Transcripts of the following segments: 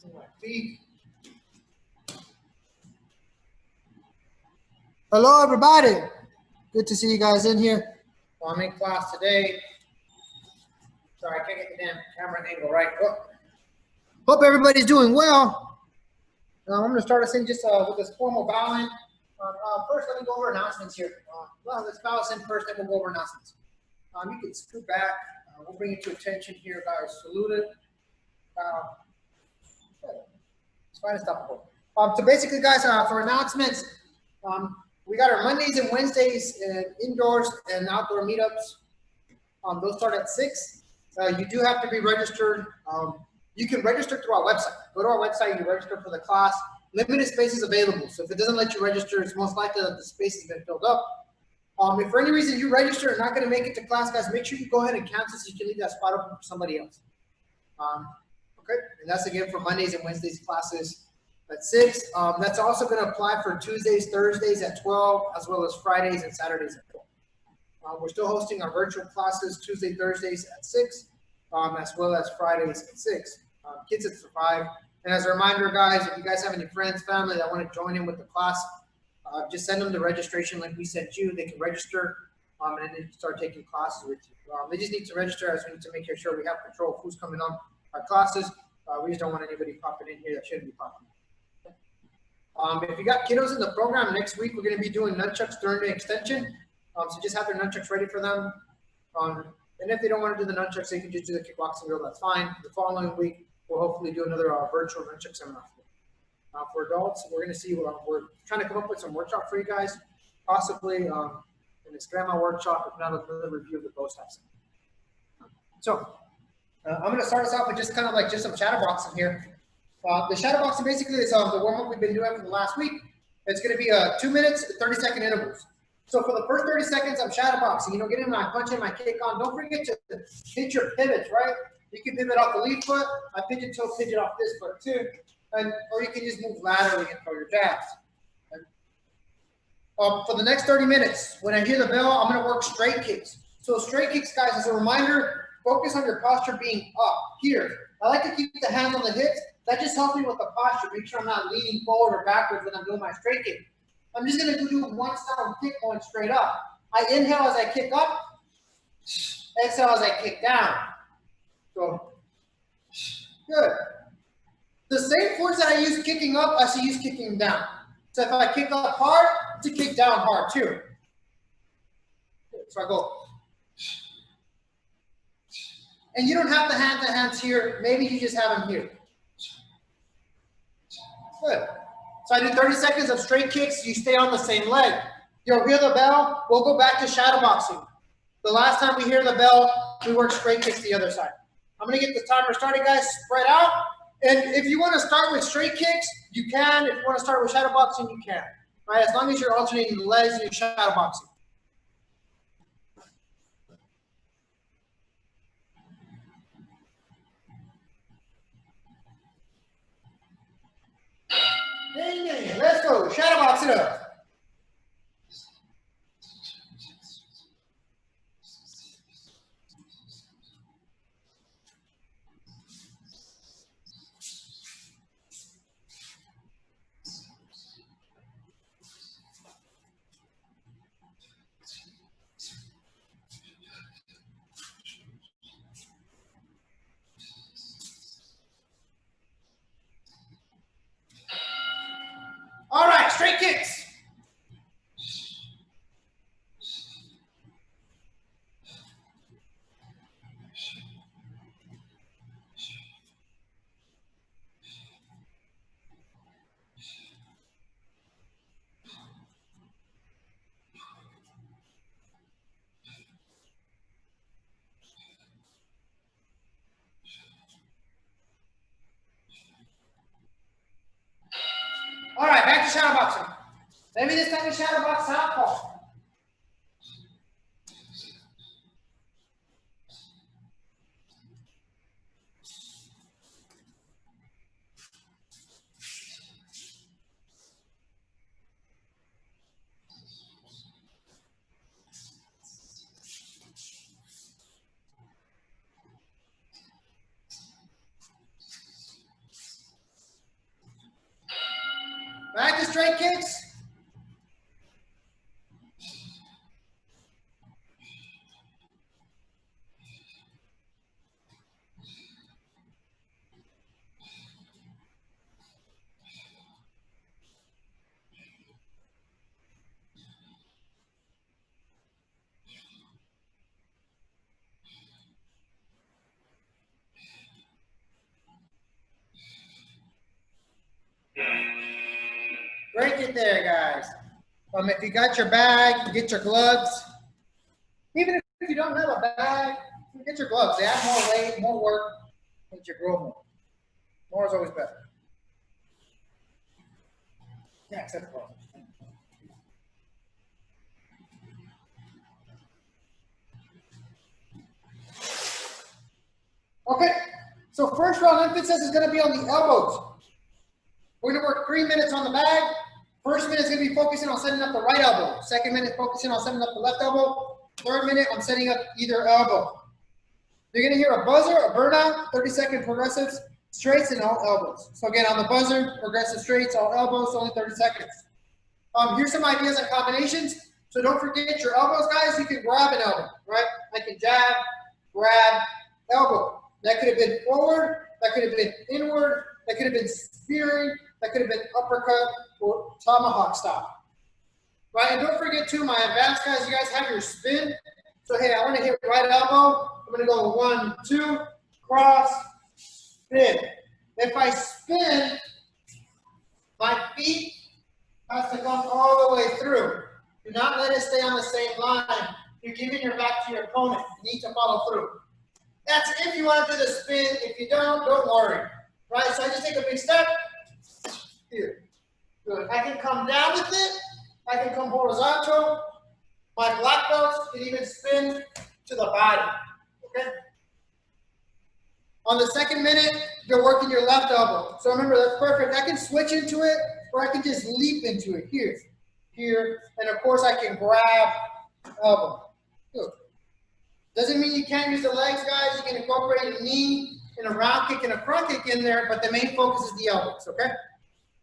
My feet. Hello, everybody. Good to see you guys in here. Well, I'm in class today. Sorry, I can't get the damn camera angle right. Oh. Hope everybody's doing well. I'm going to start us in just with this formal bowing. First, let me go over announcements here. Well, let's bow us in first, then we'll go over announcements. You can scoot back. We'll bring it to attention here, guys. Salute it. It's fine and stoppable. So basically, guys, for announcements, we got our Mondays and Wednesdays indoors and outdoor meetups. Those start at 6. You do have to be registered. You can register through our website. Go to our website, you register for the class. Limited spaces available. So if it doesn't let you register, it's most likely that the space has been filled up. If for any reason you register and not going to make it to class, guys, make sure you go ahead and cancel so you can leave that spot open for somebody else. Okay, and that's again for Mondays and Wednesdays classes at 6. That's also going to apply for Tuesdays, Thursdays at 12, as well as Fridays and Saturdays at 12. We're still hosting our virtual classes Tuesday, Thursdays at 6, as well as Fridays at 6. Kids at 5. And as a reminder, guys, if you guys have any friends, family that want to join in with the class, just send them the registration link we sent you. They can register, and then they can start taking classes with you. They just need to register, as we need to make sure we have control of who's coming on our classes. We just don't want anybody popping in here that shouldn't be popping in. If you got kiddos in the program, next week we're going to be doing nunchucks during the extension. So just have their nunchucks ready for them. And if they don't want to do the nunchucks, they can just do the kickboxing drill. That's fine. The following week, we'll hopefully do another virtual nunchuck seminar. For adults, we're going to see what we're trying to come up with some workshop for you guys, possibly an Eskrima workshop, if not another review of the post house. So I'm going to start us off with just kind of like just some shadowboxing here. The shadowboxing basically is the warm-up we've been doing for the last week. It's going to be 2 minutes, 30-second intervals. So for the first 30 seconds, I'm shadowboxing. Getting my punch and my kick on. Don't forget to hit your pivots, right? You can pivot off the lead foot. I pidget toe pidget off this foot too. Or you can just move laterally and throw your jabs. For the next 30 minutes, when I hear the bell, I'm going to work straight kicks. So straight kicks, guys, as a reminder, focus on your posture being up here. I like to keep the hands on the hips. That just helps me with the posture. Make sure I'm not leaning forward or backwards when I'm doing my straight kick. I'm just going to do one sound kick going straight up. I inhale as I kick up. Exhale as I kick down. So, good. The same force that I use kicking up, I should use kicking down. So if I kick up hard, to kick down hard too. So I go. And you don't have to have the hands here. Maybe you just have them here. Good. So I do 30 seconds of straight kicks. You stay on the same leg. You'll hear the bell. We'll go back to shadowboxing. The last time we hear the bell, we work straight kicks the other side. I'm going to get the timer started, guys. Spread out. And if you want to start with straight kicks, you can. If you want to start with shadowboxing, you can. Right? As long as you're alternating the legs and you're shadowboxing. Ding, ding. Let's go. Shadowbox it up. All right, straight kicks. All right, back to shadowboxing. Maybe this time we shadowbox southpaw. Back to straight kicks. Break it there, guys. If you got your bag, get your gloves. Even if you don't have a bag, get your gloves. They add more weight, more work, make you grow more. More is always better. Yeah, except for gloves. Okay, so first round emphasis is going to be on the elbows. We're going to work 3 minutes on the bag. First minute is going to be focusing on setting up the right elbow. Second minute, focusing on setting up the left elbow. Third minute, I'm setting up either elbow. You're going to hear a buzzer, a burnout, 30-second progressives, straights, and all elbows. So again, on the buzzer, progressive straights, all elbows, only 30 seconds. Here's some ideas and combinations. So don't forget your elbows, guys. You can grab an elbow, right? I can jab, grab, elbow. That could have been forward. That could have been inward. That could have been spearing. That could have been uppercut or tomahawk style. Right? And don't forget, too, my advanced guys, you guys have your spin. So, hey, I want to hit right elbow. I'm going to go 1, 2, cross, spin. If I spin, my feet has to come all the way through. Do not let it stay on the same line. You're giving your back to your opponent. You need to follow through. That's if you want to do the spin. If you don't worry. Right? So I just take a big step. Here. Good. I can come down with it. I can come horizontal. My black belts can even spin to the body. Okay? On the second minute, you're working your left elbow. So remember, that's perfect. I can switch into it, or I can just leap into it. Here, and of course I can grab elbow. Good. Doesn't mean you can't use the legs, guys. You can incorporate a knee and a round kick and a front kick in there, but the main focus is the elbows, okay?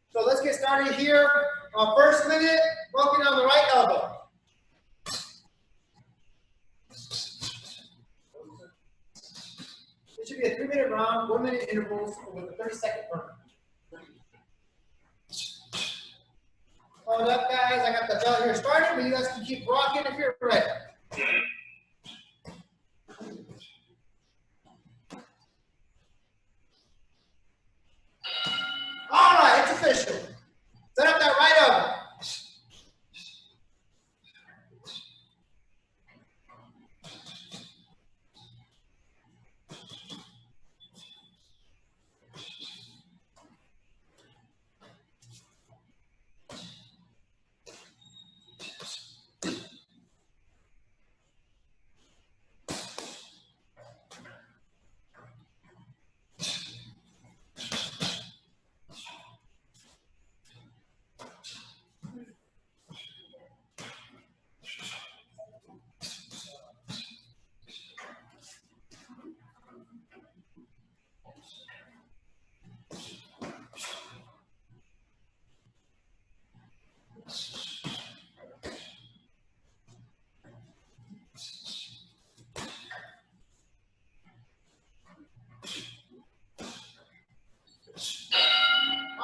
So let's get started here. First minute, working on the right elbow. It should be a 3-minute round, 1-minute intervals with a 30-second burn. Hold up, guys. I got the bell here started, but you guys can keep rocking if you're ready. All right, it's official. Set up that right elbow.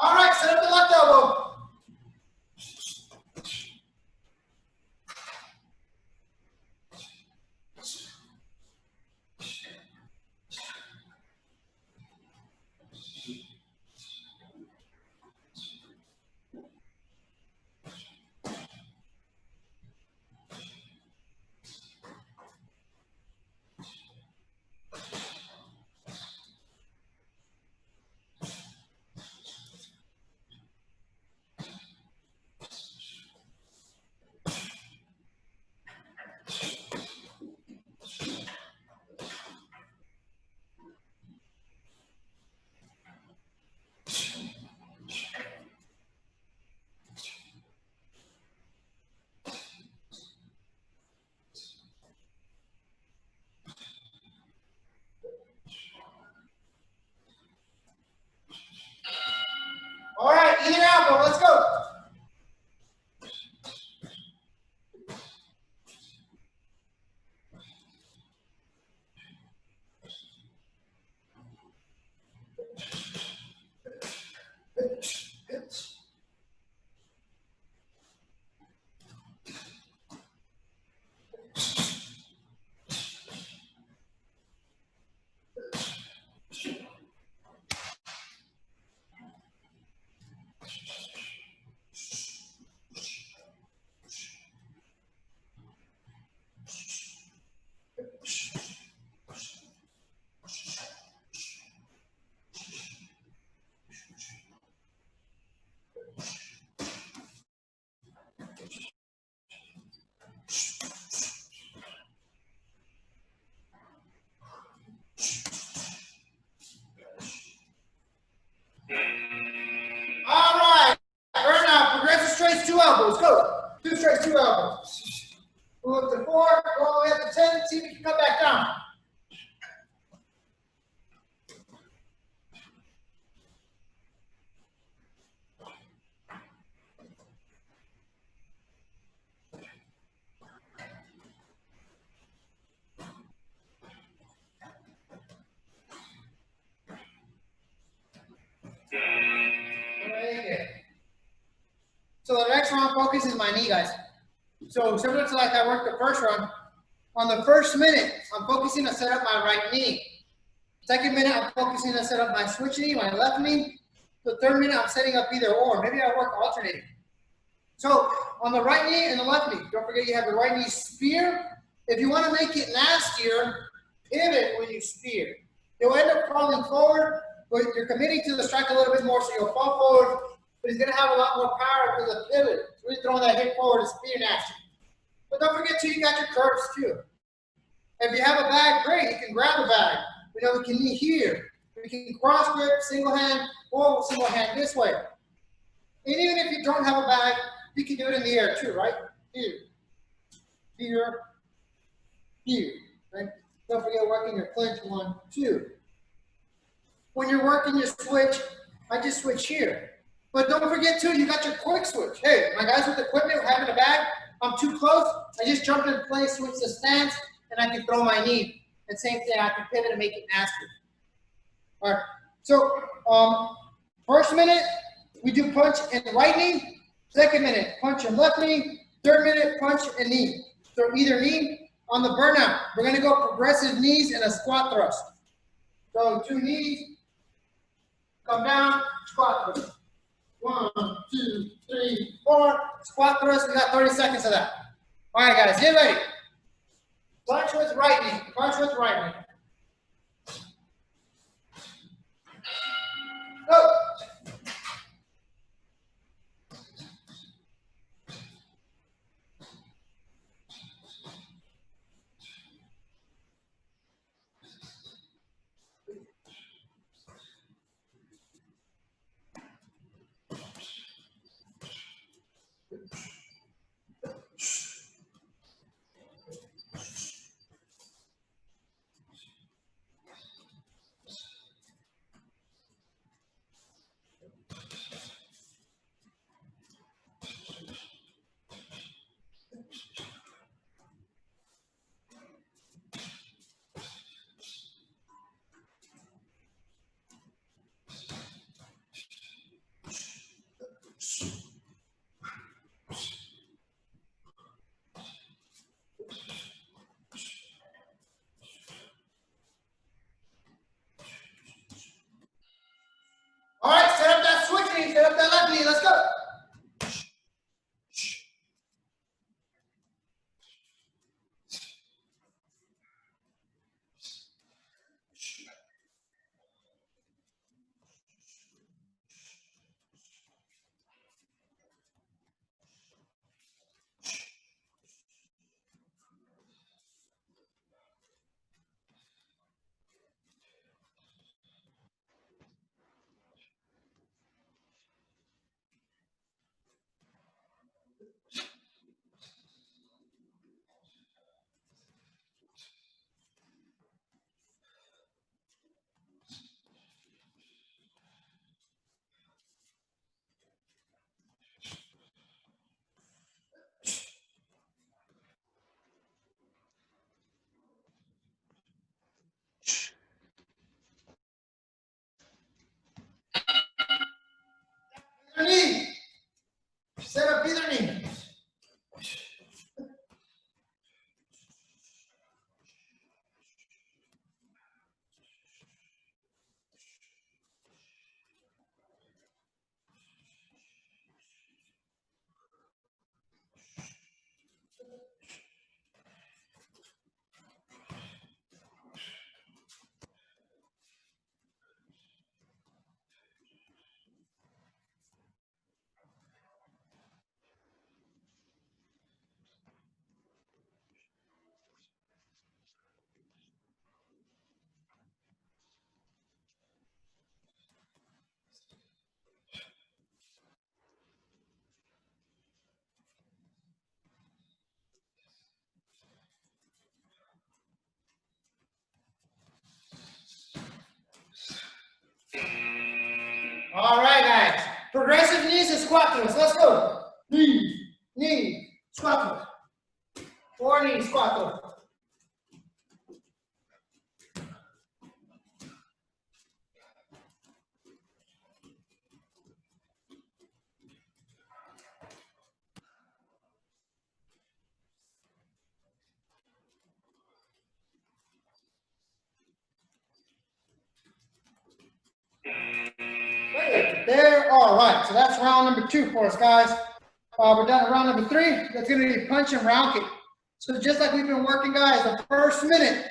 All right, set up the left elbow. All right, either elbow, let's go. round focus is my knee, guys. So similar to like I worked the first run, on the first minute, I'm focusing to set up my right knee. Second minute, I'm focusing to set up my switch knee, my left knee. The third minute, I'm setting up either or. Maybe I work alternating. So on the right knee and the left knee, don't forget you have the right knee spear. If you want to make it nastier, pivot when you spear. You'll end up falling forward, but you're committing to the strike a little bit more, so you'll fall forward, but he's going to have a lot more power for the pivot. So really throwing that hip forward to spear nasty. But don't forget too, you got your curves too. If you have a bag, great, you can grab a bag. We know we can knee here. We can cross grip, single hand, or single hand this way. And even if you don't have a bag, you can do it in the air too, right? Here, here, here, right? Don't forget working your clinch, 1, 2. When you're working your switch, I just switch here. But don't forget too, you got your quick switch. Hey, my guys with equipment having a bag, I'm too close, I just jump in place, switch the stance, and I can throw my knee. And same thing, I can pivot and make it nasty. All right, so first minute, we do punch and right knee. Second minute, punch and left knee. Third minute, punch and knee. So either knee. On the burnout, we're gonna go progressive knees and a squat thrust. So 2 knees, come down, squat thrust. 1, 2, 3, 4. Squat thrust, we got 30 seconds of that. All right, guys, get ready. Punch with right knee, punch with right knee. Go. All right, set up that switch knee, set up that left knee, let's go. Either knee. Set up either knee. All right, guys. Progressive knees and squat throws. Let's go. Knee, knee, squat throw. 4 knees, squat throw. There. All right. So that's round number 2 for us, guys. We're done at round number 3. That's going to be punch and round kick. So just like we've been working, guys, the first minute,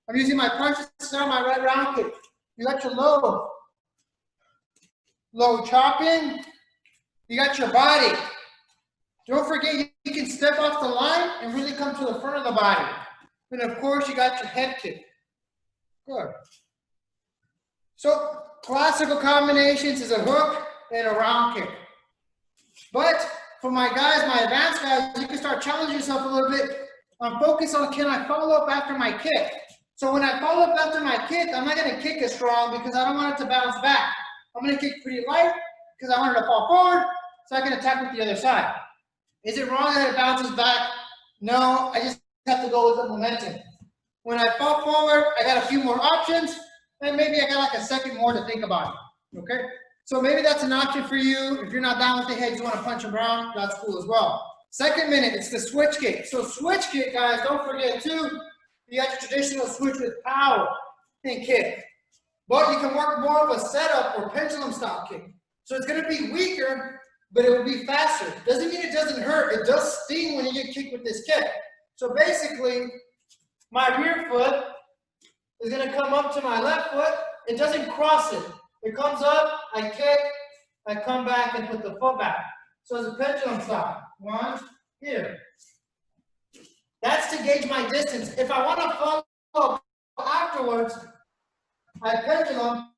I'm using my punches to start my red round kick. You got your low chopping. You got your body. Don't forget, you can step off the line and really come to the front of the body. And of course, you got your head kick. Good. So classical combinations is a hook and a round kick. But for my guys, my advanced guys, you can start challenging yourself a little bit. Focus on, can I follow up after my kick? So when I follow up after my kick, I'm not going to kick as strong because I don't want it to bounce back. I'm going to kick pretty light because I want it to fall forward so I can attack with the other side. Is it wrong that it bounces back? No, I just have to go with the momentum. When I fall forward, I got a few more options, and maybe I got like a second more to think about it, okay? So maybe that's an option for you. If you're not down with the head, you want to punch them around, that's cool as well. Second minute, it's the switch kick. So switch kick, guys, don't forget too, you got your traditional switch with power and kick. But you can work more of a setup or pendulum style kick. So it's going to be weaker, but it will be faster. Doesn't mean it doesn't hurt. It does sting when you get kicked with this kick. So basically, my rear foot is going to come up to my left foot. It doesn't cross it. It comes up, I kick, I come back and put the foot back. So it's a pendulum style. 1, here. That's to gauge my distance. If I want to follow up afterwards, I pendulum,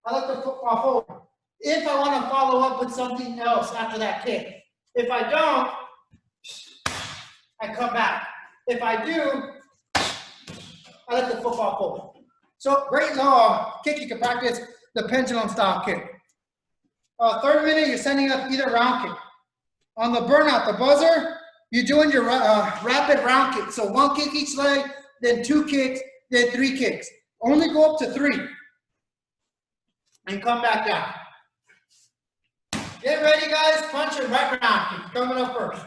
I let the foot fall forward. If I want to follow up with something else after that kick. If I don't, I come back. If I do, I let the foot fall forward. So great kick, you can practice the pendulum style kick. Third minute, you're sending up either round kick. On the burnout, the buzzer, you're doing your rapid round kick. So 1 kick each leg, then 2 kicks, then 3 kicks. Only go up to 3. And come back down. Get ready, guys. Punch and right round kick. Coming up first.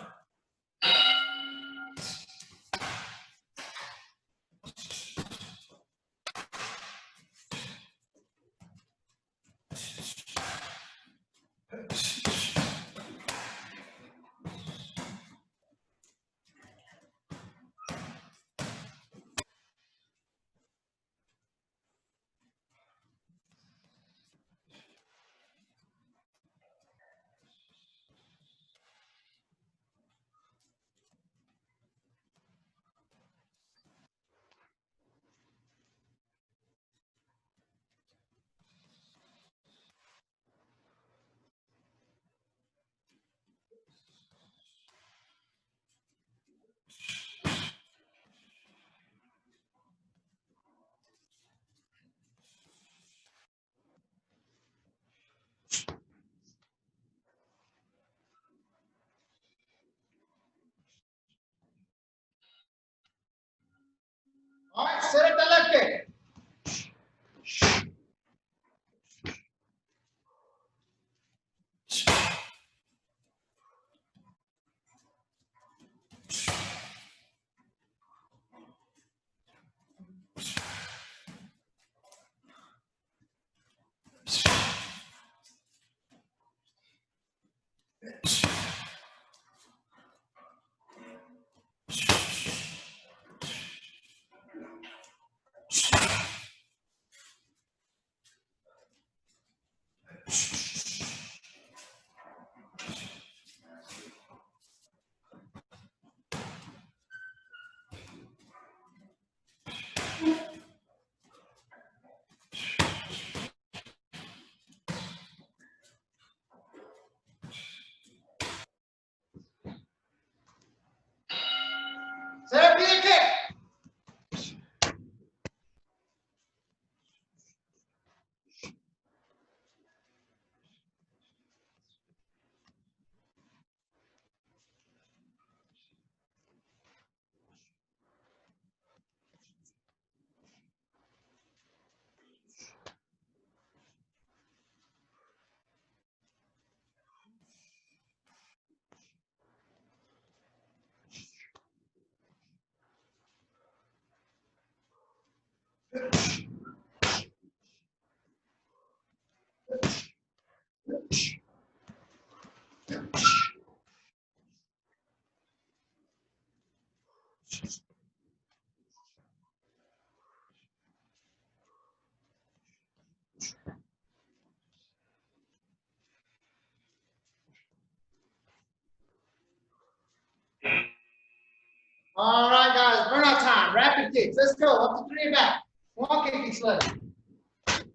All right, guys, burnout time. Rapid kicks. Let's go. Up to 3 and back. 1 kick each leg.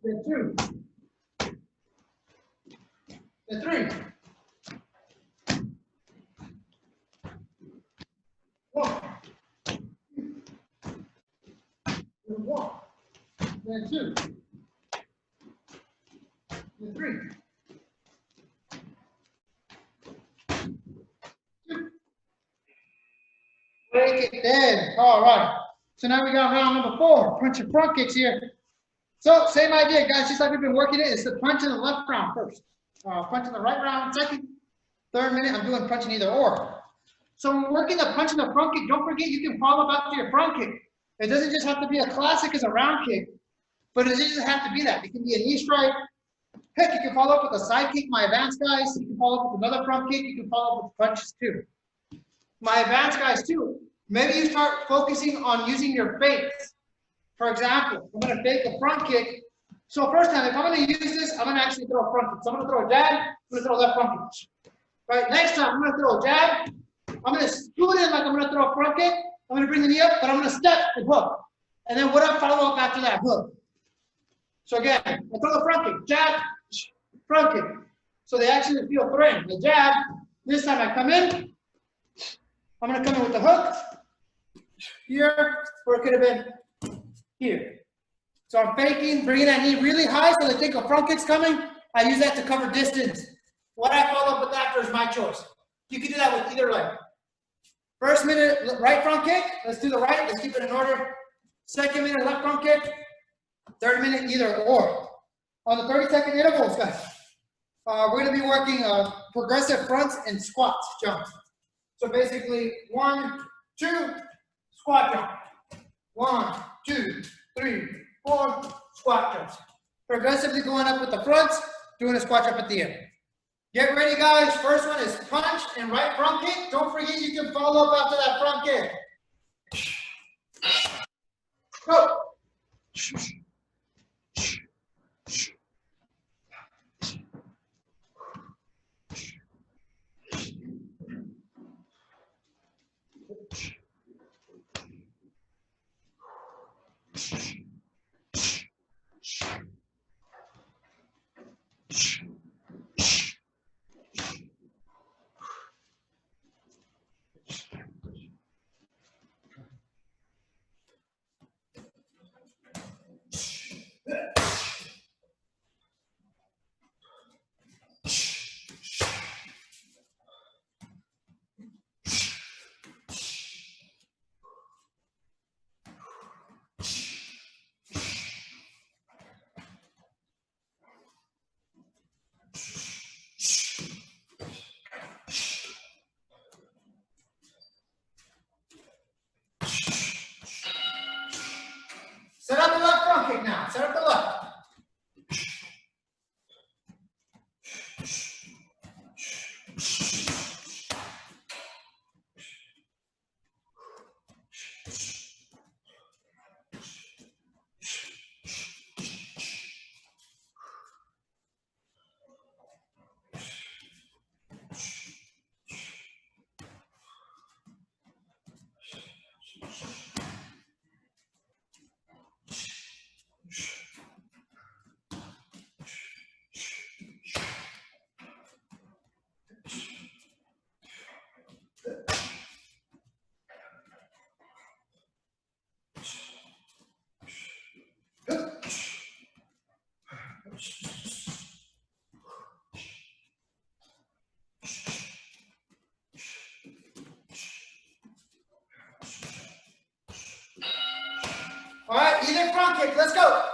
Then 2. Then 3. 1. Then 1. Then 2. Then 3. 2. Break it down. All right. So now we got round number 4. Punch and front kicks here. So same idea, guys. Just like we've been working it, it's the punch in the left round first. Punch in the right round second. 3rd minute, I'm doing punch in either or. So when working the punch in the front kick, don't forget you can follow up after your front kick. It doesn't just have to be a classic as a round kick, but it doesn't have to be that. It can be a knee strike. Heck, you can follow up with a side kick, my advanced guys. You can follow up with another front kick. You can follow up with punches too. My advanced guys too. Maybe you start focusing on using your fakes. For example, I'm going to fake a front kick. So first time, if I'm going to use this, I'm going to actually throw a front kick. So I'm going to throw a jab. I'm going to throw that front kick. Right, next time, I'm going to throw a jab. I'm going to scoot in like I'm going to throw a front kick. I'm going to bring the knee up, but I'm going to step and hook. And then what I follow up after that? Hook. So again, I throw the front kick, jab, front kick. So they actually feel threatened. The jab, this time I come in. I'm going to come in with the hook. Here, or it could have been here. So I'm faking, bringing that knee really high so they think a front kick's coming. I use that to cover distance. What I follow up with after is my choice. You can do that with either leg. First minute, right front kick. Let's do the right. Let's keep it in order. 2nd minute, left front kick. 3rd minute, either or. On the 30-second intervals, guys, we're going to be working progressive fronts and squats, jumps. So basically, 1, 2, squat jump. 1, 2, 3, 4, squat jumps. Progressively going up with the fronts, doing a squat jump at the end. Get ready, guys. First one is punch and right front kick. Don't forget you can follow up after that front kick. Go. Set up the left front kick now. Set up the left. All right, either front kick. Let's go.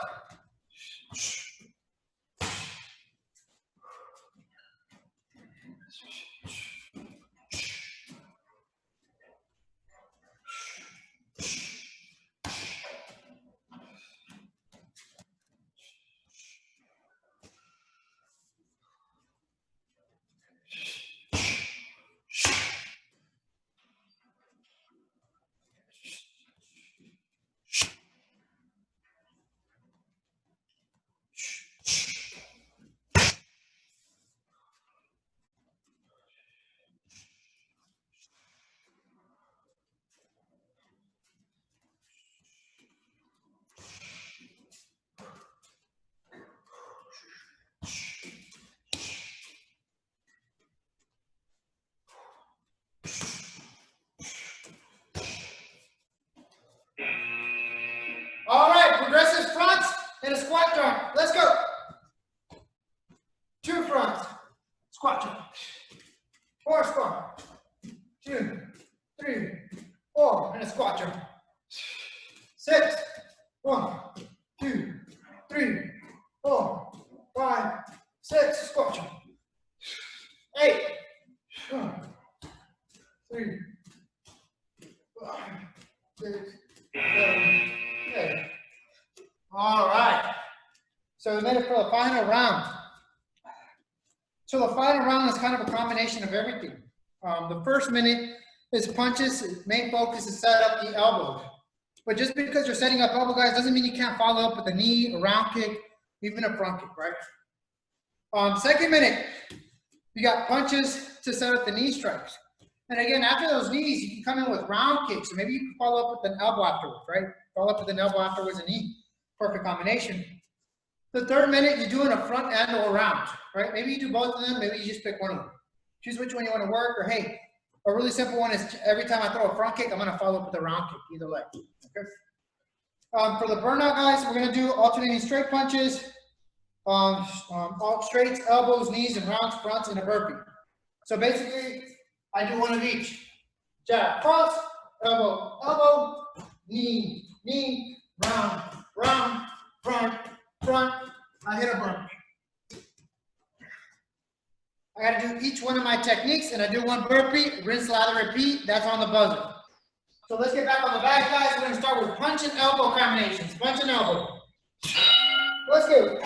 Squat jump. 4 squat. 2, 3, 4, and a squat jump. 6. 1, 2, 3, 4, 5, 6. Squat jump. 8. 1, 3, 5, 6, 7, 8. All right. So we made it for the final round. So the final round is kind of a combination of everything. The first minute is punches. Main focus is set up the elbows. But just because you're setting up elbow guys doesn't mean you can't follow up with a knee, a round kick, even a front kick, right? Second minute, you got punches to set up the knee strikes. And again, after those knees, you can come in with round kicks. So maybe you can follow up with an elbow afterwards, right? Follow up with an elbow afterwards, a knee. Perfect combination. The third minute, you're doing a front and or round, right? Maybe you do both of them. Maybe you just pick one of them. Choose which one you want to work. Or hey, a really simple one is every time I throw a front kick, I'm going to follow up with a round kick, either leg. Okay. For the burnout, guys, we're going to do alternating straight punches, all straights, elbows, knees, and rounds, fronts, and a burpee. So basically, I do one of each. Jab, cross, elbow, elbow, knee, knee, round, round, front, front. I hit a burpee. I got to do each one of my techniques, and I do one burpee, rinse, lather, repeat. That's on the buzzer. So let's get back on the bag, guys. We're going to start with punch and elbow combinations. Punch and elbow. Let's go.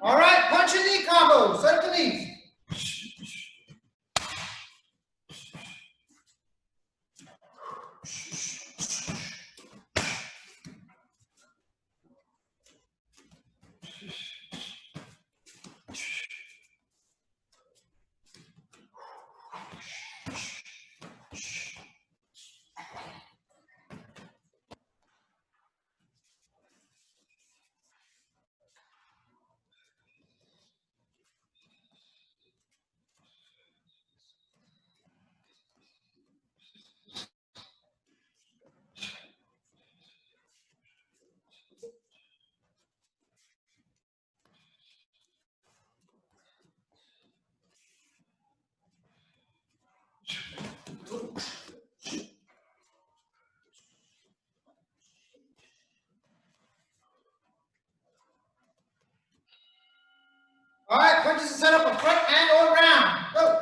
All right, punch and knee combo. Set up the knees. All right, punches to set up a front and or round. Go.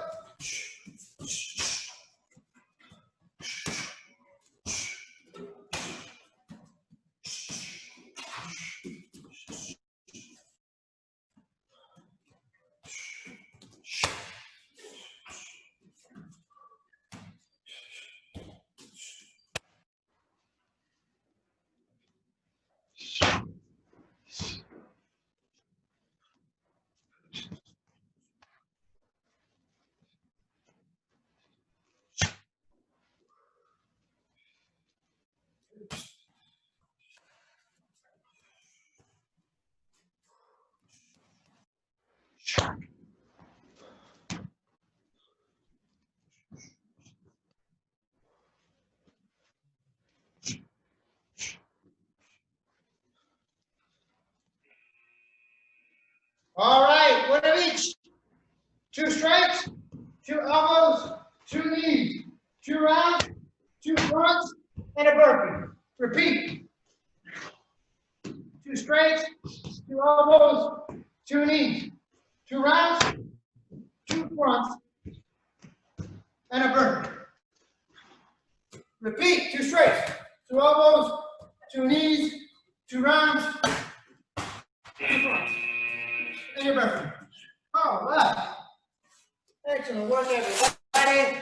All right, one of each. 2 strikes, 2 elbows, 2 knees, 2 rounds, 2 fronts, and a burpee. Repeat. 2 straights, 2 elbows, 2 knees, 2 rounds, 2 fronts, and a burner. Repeat, 2 straight, 2 elbows, 2 knees, 2 rounds, 2 fronts, and your burner. All right. Excellent work, everybody.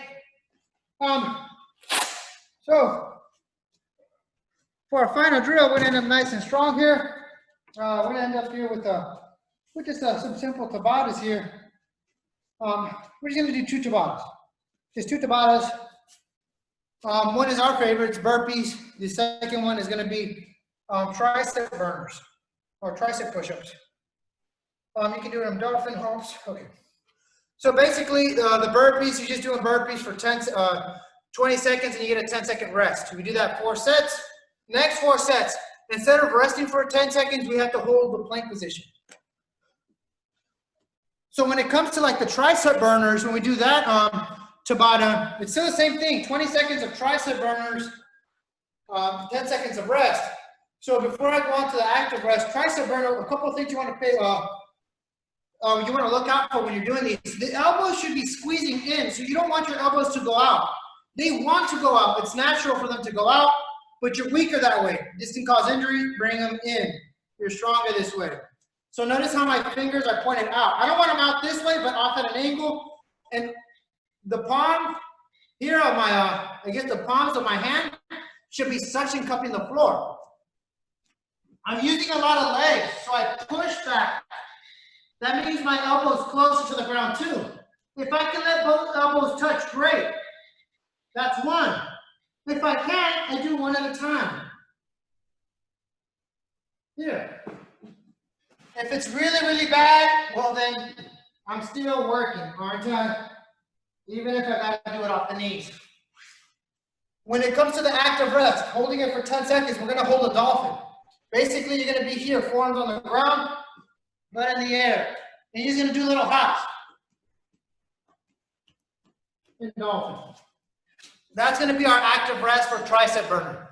So for our final drill, we're gonna end up nice and strong here. We're gonna end up here with just some simple Tabatas here. We're just gonna do 2 Tabatas. Just 2 Tabatas. One is our favorite, it's burpees. The second one is gonna be tricep burners or tricep push-ups. You can do them dolphin humps. Okay. So basically, the burpees, you're just doing burpees for 20 seconds and you get a 10-second rest. We do that 4 sets. Next 4 sets, instead of resting for 10 seconds, we have to hold the plank position. So when it comes to like the tricep burners, when we do that Tabata, it's still the same thing. 20 seconds of tricep burners, 10 seconds of rest. So before I go on to the active rest, tricep burner, a couple of things you want to pay, you want to look out for when you're doing these. The elbows should be squeezing in, so you don't want your elbows to go out. They want to go out. It's natural for them to go out, but you're weaker that way. This can cause injury. Bring them in. You're stronger this way. So notice how my fingers are pointed out. I don't want them out this way, but off at an angle. And the palm here of my, I guess the palms of my hand should be suction cupping the floor. I'm using a lot of legs, so I push back. That means my elbow's closer to the ground too. If I can let both elbows touch, great. That's 1. If I can't, I do 1 at a time. Here. If it's really, really bad, well then, I'm still working, aren't I? Even if I gotta do it off the knees. When it comes to the active rest, holding it for 10 seconds, we're gonna hold a dolphin. Basically, you're gonna be here, forearms on the ground, butt in the air. And you're just gonna do little hops. In dolphin. That's gonna be our active rest for tricep burner.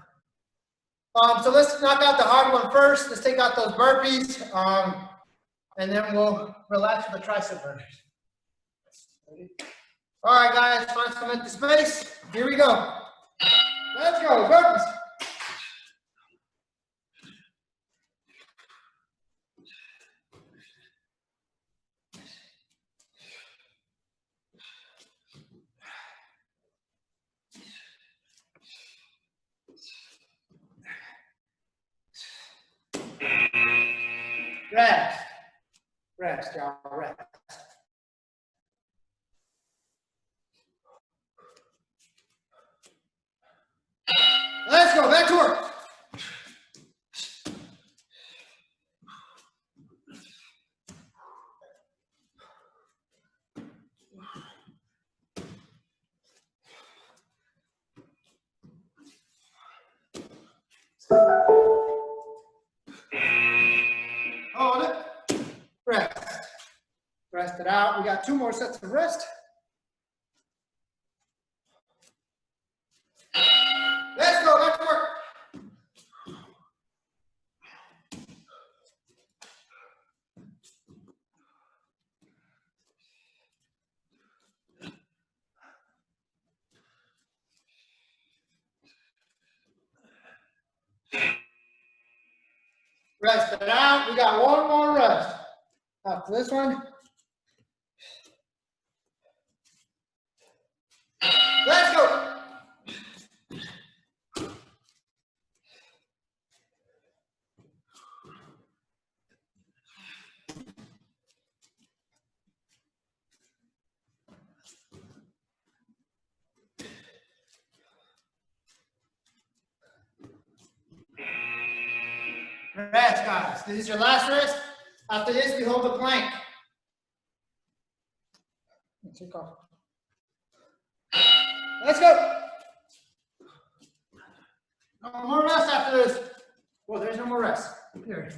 So let's knock out the hard one first. Let's take out those burpees, and then we'll relax with the tricep burners. All right, guys, find some empty space. Here we go. Let's go, burpees. Rest. Rest, y'all, rest. Let's go, back to work. Hold it. Rest. Rest it out. We got 2 more sets of rest. Let's go. Back to work. Rest it out. We got 1 more rest. After this one. Let's go. Rest, guys. This is your last rest. After this, we hold the plank. Take off. Let's go. No more rest after this. Well, there's no more rest. Here.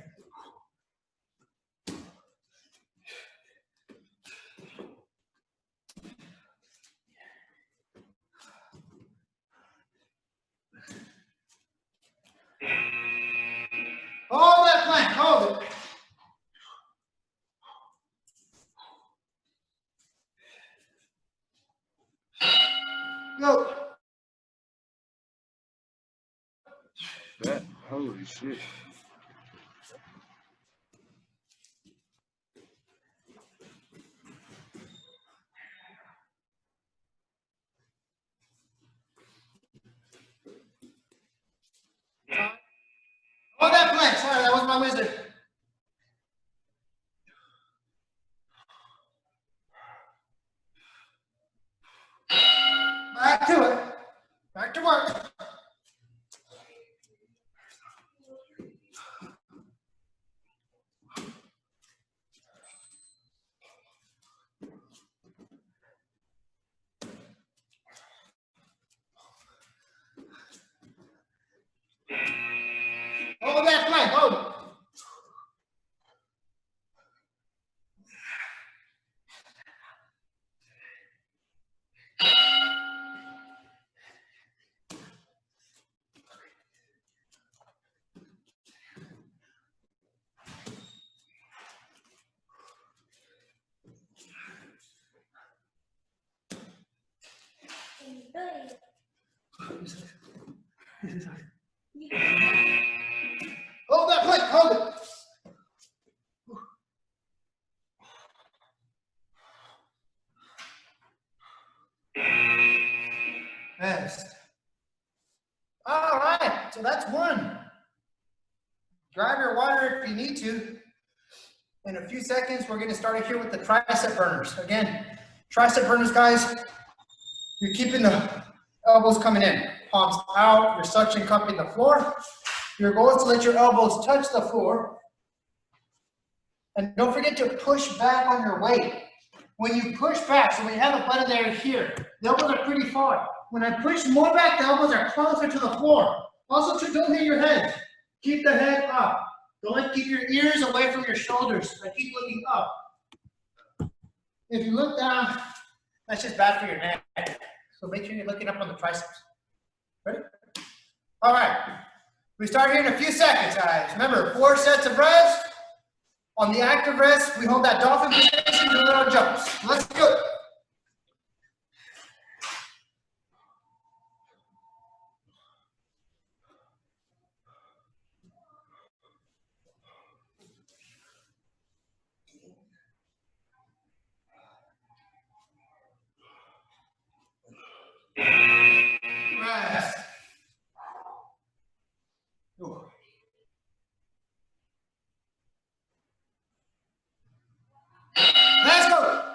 Hold that plank. Hold it. Go. That, holy shit. Oh, that plank. Sorry, that was my wizard. Back to it. Back to work. Hold that plank. Hold it. Hold that plank. Hold it. Rest. All right, so that's one. Grab your water if you need to. In a few seconds, we're going to start here with the tricep burners. Again, tricep burners, guys, you're keeping the elbows coming in. Palms out, you're suction cupping the floor. Your goal is to let your elbows touch the floor. And don't forget to push back on your weight. When you push back, so when you have a button there here, the elbows are pretty far. When I push more back, the elbows are closer to the floor. Also, don't hit your head. Keep the head up. Don't keep your ears away from your shoulders. I keep looking up. If you look down, that's just bad for your neck. So make sure you're looking up on the triceps. Ready? All right. We start here in a few seconds, guys. Remember, 4 sets of rest. On the active rest, we hold that dolphin position, do little jumps. Let's go. Rest. Ooh. Let's go.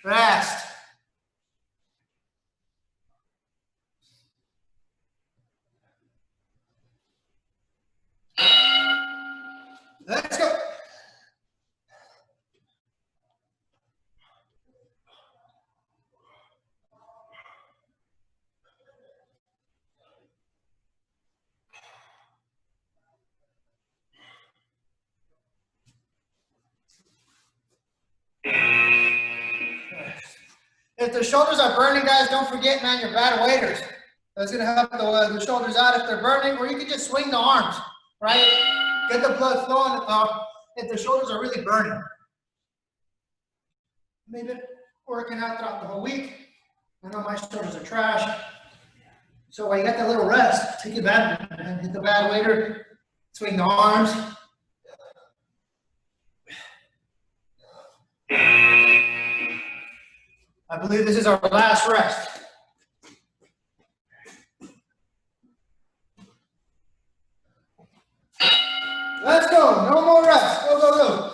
Rest. Let's go. If the shoulders are burning, guys, don't forget, man, you're bad weighters. That's going to help the shoulders out if they're burning, or you can just swing the arms, right? Get the blood flowing if the shoulders are really burning. Maybe working out throughout the whole week. I know my shoulders are trash. So while you got that little rest, take advantage and hit the bad waiter, swing the arms. I believe this is our last rest. Let's go. No more rest. Go, go, go.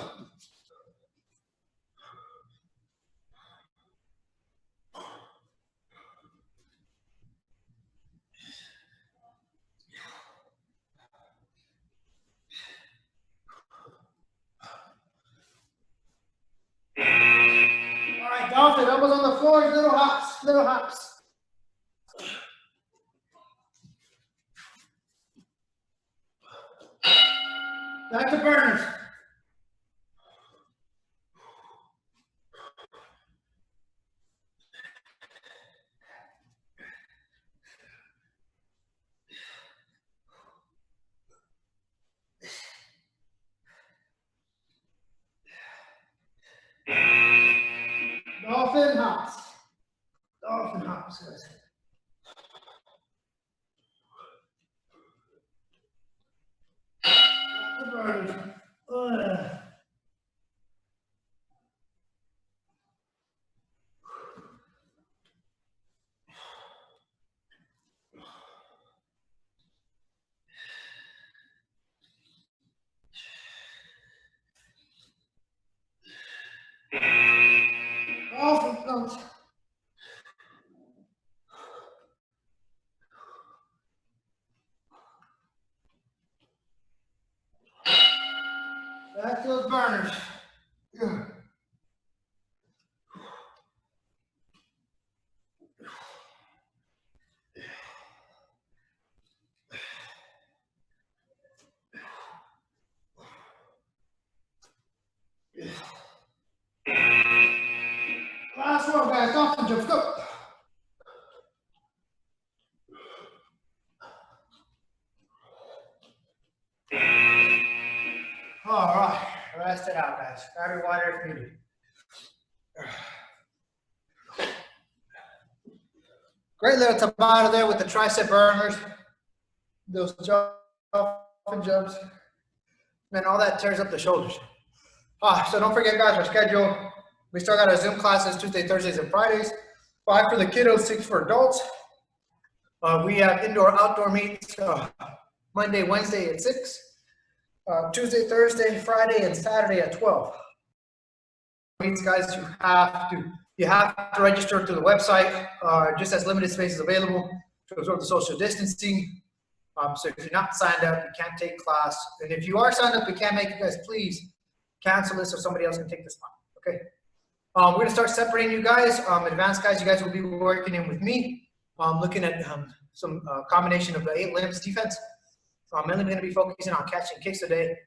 All right, dolphin, elbows on the floor, little hops, little hops. Back to burners. Dolphin hops. Dolphin hops, guys. Dolphin hops. Back to those burners. Yeah. Last one, guys. Dolphin jumps. Go. All right. Rest it out, guys. Grab your water if needed. Great little Tabata there with the tricep burners. Those dolphin jumps. Man, all that tears up the shoulders. So don't forget, guys, our schedule. We still got our Zoom classes Tuesday, Thursdays, and Fridays. 5 for the kiddos, 6 for adults. We have indoor-outdoor meets Monday, Wednesday at 6. Tuesday, Thursday, Friday, and Saturday at 12. Meets, guys, you have to register through the website. Just as limited spaces available to absorb the social distancing. So if you're not signed up, you can't take class. And if you are signed up, you can't make it, guys, please cancel this so somebody else can take this spot. Okay. We're going to start separating you guys. Advanced guys, you guys will be working in with me. Looking at some combination of the 8 limbs defense. I'm mainly going to be focusing on catching kicks today.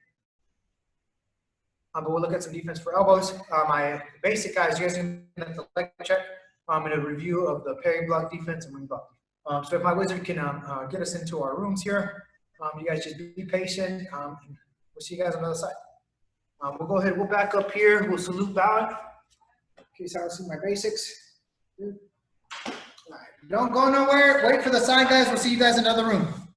But we'll look at some defense for elbows. My basic guys, you guys can get the leg check and a review of the parry block defense and ring block. So if my wizard can get us into our rooms here, you guys just be patient. And we'll see you guys on the other side. We'll go ahead, we'll back up here. We'll salute bow. In case I don't see my basics. All right. Don't go nowhere. Wait for the sign, guys. We'll see you guys in another room.